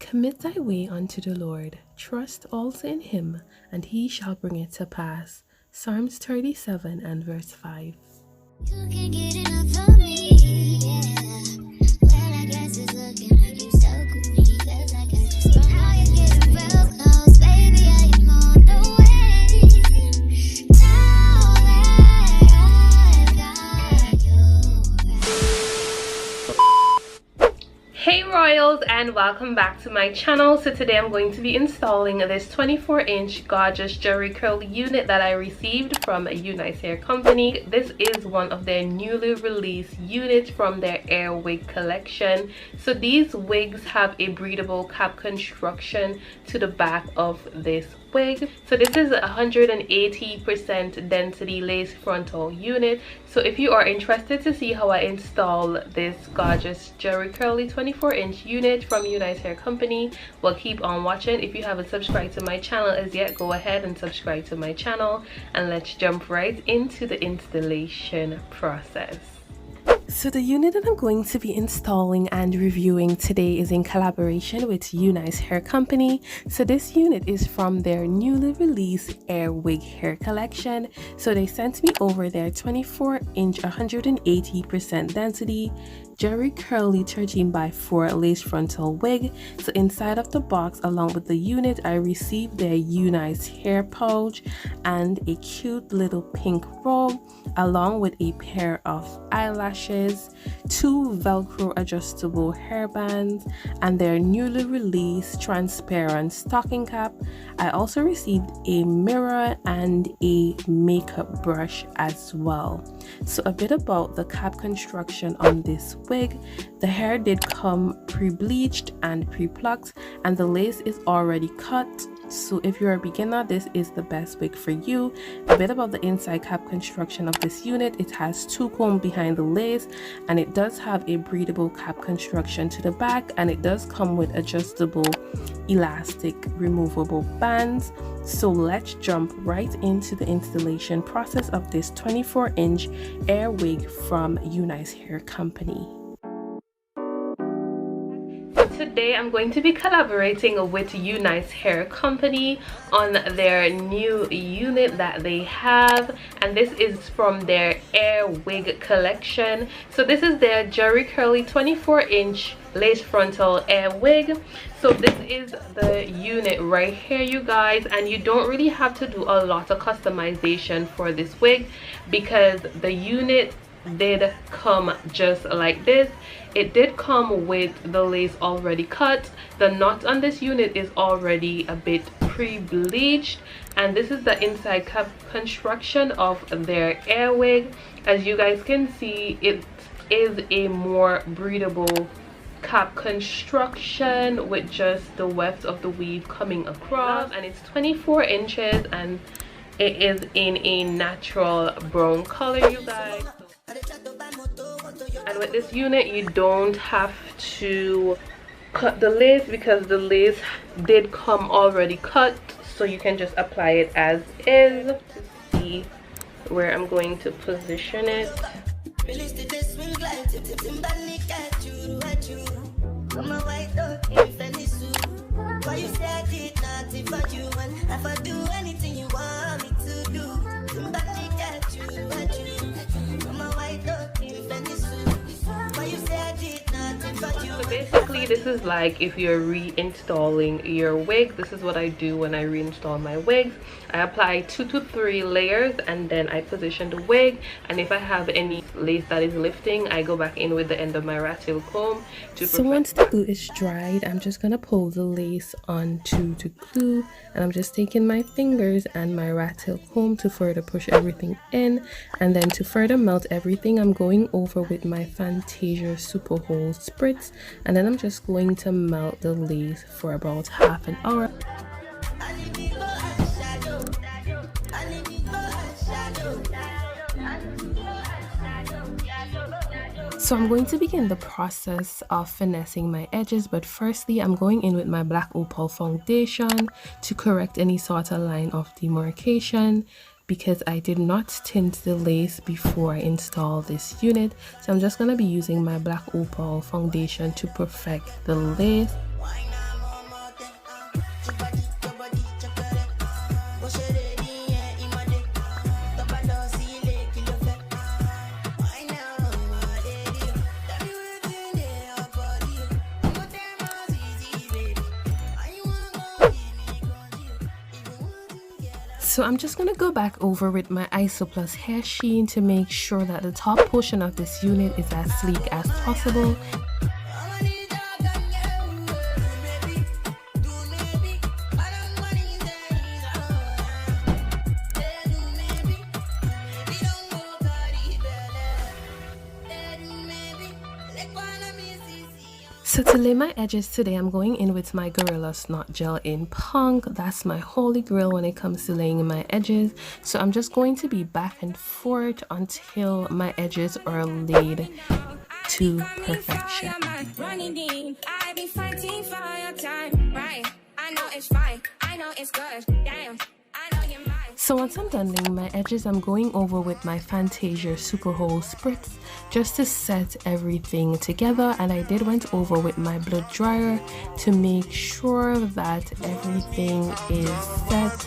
Commit thy way unto the Lord, trust also in him, and he shall bring it to pass. Psalms 37 and verse 5. You can't get enough of me, yeah. Well, I guess it's looking like you stuck with me, 'cause I got this from how you get real close, baby, I am on the way. Now that I've got you. Hey Royals, and welcome back to my channel. So today I'm going to be installing this 24-inch gorgeous jerry curl unit that I received from UNice Air Company. This is one of their newly released units from their Air Wig collection. So these wigs have a breathable cap construction to the back of this wig. So this is 180% density lace frontal unit. So if you are interested to see how I install this gorgeous jerry curly 24-inch unit from UNice Hair Company, well, keep on watching. If you haven't subscribed to my channel as yet, go ahead and subscribe to my channel, and let's jump right into the installation process. So the unit that I'm going to be installing and reviewing today is in collaboration with UNice Hair Company. So this unit is from their newly released Air Wig hair collection. So they sent me over their 24-inch 180% density jerry curly 13x4 lace frontal wig. So inside of the box, along with the unit, I received their UNice hair pouch and a cute little pink robe, along with a pair of eyelashes, 2 velcro adjustable hairbands, and their newly released transparent stocking cap. I also received a mirror and a makeup brush as well. So a bit about the cap construction on this wig. The hair did come pre-bleached and pre-plucked, and the lace is already cut. So if you're a beginner, this is the best wig for you. A bit about the inside cap construction of this unit: it has 2 combs behind the lace, and it does have a breathable cap construction to the back, and it does come with adjustable elastic removable bands. So let's jump right into the installation process of this 24-inch Air Wig from UNice Hair Company. Today I'm going to be collaborating with UNice Hair Company on their new unit that they have, and this is from their Air Wig collection. So this is their jerry curly 24-inch lace frontal Air Wig. So this is the unit right here, you guys, and you don't really have to do a lot of customization for this wig because the unit did come just like this. It did come with the lace already cut. The knot on this unit is already a bit pre-bleached, and this is the inside cap construction of their Air Wig. As you guys can see, it is a more breathable cap construction with just the weft of the weave coming across, and it's 24 inches and it is in a natural brown color, you guys. And with this unit, you don't have to cut the lace because the lace did come already cut, so you can just apply it as is. To see where I'm going to position it. So basically, this is like if you're reinstalling your wig. This is what I do when I reinstall my wigs. I apply 2 to 3 layers, and then I position the wig, and if I have any lace that is lifting, I go back in with the end of my rat tail comb to So once the glue is dried, I'm just gonna pull the lace onto the glue, and I'm just taking my fingers and my rat tail comb to further push everything in, and then to further melt everything, I'm going over with my Fantasia Super Hold Spritz, and then I'm just going to melt the lace for about half an hour. So I'm going to begin the process of finessing my edges, but firstly I'm going in with my black opal foundation to correct any sort of line of demarcation, because I did not tint the lace before I install this unit. So I'm just going to be using my black opal foundation to perfect the lace. So I'm just gonna go back over with my ISO Plus hair sheen to make sure that the top portion of this unit is as sleek as possible. So to lay my edges today, I'm going in with my Gorilla Snot Gel in Punk. That's my holy grail when it comes to laying my edges. So I'm just going to be back and forth until my edges are laid to perfection. So once I'm done laying my edges, I'm going over with my Fantasia Super Hole Spritz just to set everything together, and I did went over with my blow dryer to make sure that everything is set.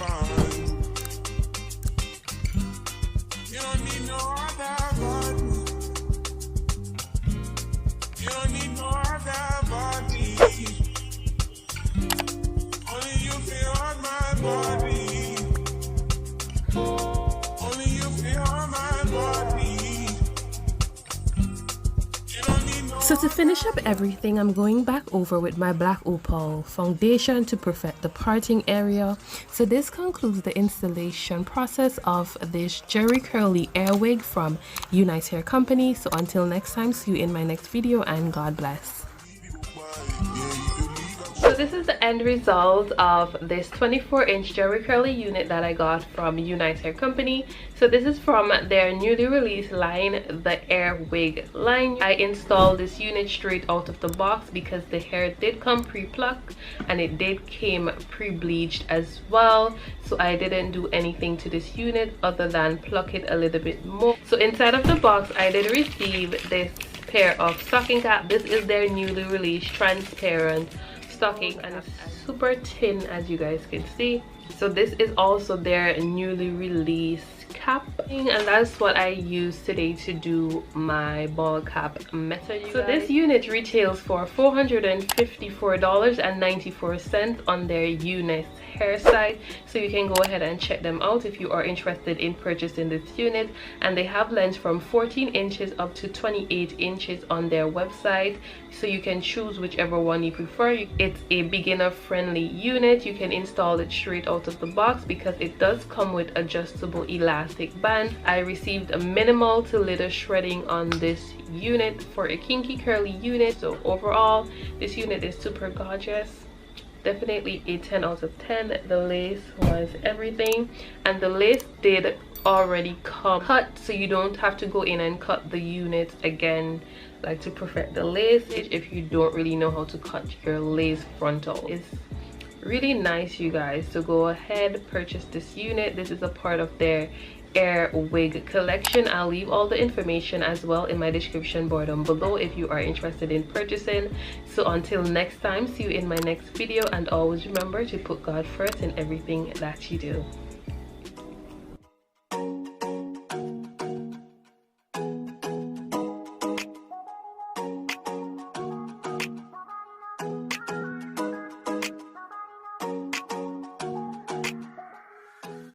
So to finish up everything, I'm going back over with my black opal foundation to perfect the parting area. So this concludes the installation process of this Jerry Curly Air Wig from UNice Hair Company. So until next time, see you in my next video, and God bless. So this is the end result of this 24-inch Jerry Curly unit that I got from UNice Hair Company. So this is from their newly released line, the Air Wig line. I installed this unit straight out of the box because the hair did come pre-plucked and it did came pre-bleached as well. So I didn't do anything to this unit other than pluck it a little bit more. So inside of the box, I did receive this pair of stocking cap. This is their newly released transparent stocking, and it's super thin, as you guys can see. So this is also their newly released cap, and that's what I use today to do my ball cap method. So this unit retails for $454.94 on their UNice Hair site, so you can go ahead and check them out if you are interested in purchasing this unit. And they have lengths from 14 inches up to 28 inches on their website, so you can choose whichever one you prefer. It's a beginner friendly unit. You can install it straight out of the box because it does come with adjustable elastic band. I received a minimal to little shredding on this unit for a kinky curly unit. So overall, this unit is super gorgeous. Definitely a 10 out of 10. The lace was everything, and the lace did already come cut, so you don't have to go in and cut the unit again, like to perfect the lace if you don't really know how to cut your lace frontal. It's really nice, you guys. So go ahead, purchase this unit. This is a part of their Air Wig collection. I'll leave all the information as well in my description bar down below if you are interested in purchasing. So until next time, see you in my next video, and always remember to put God first in everything that you do.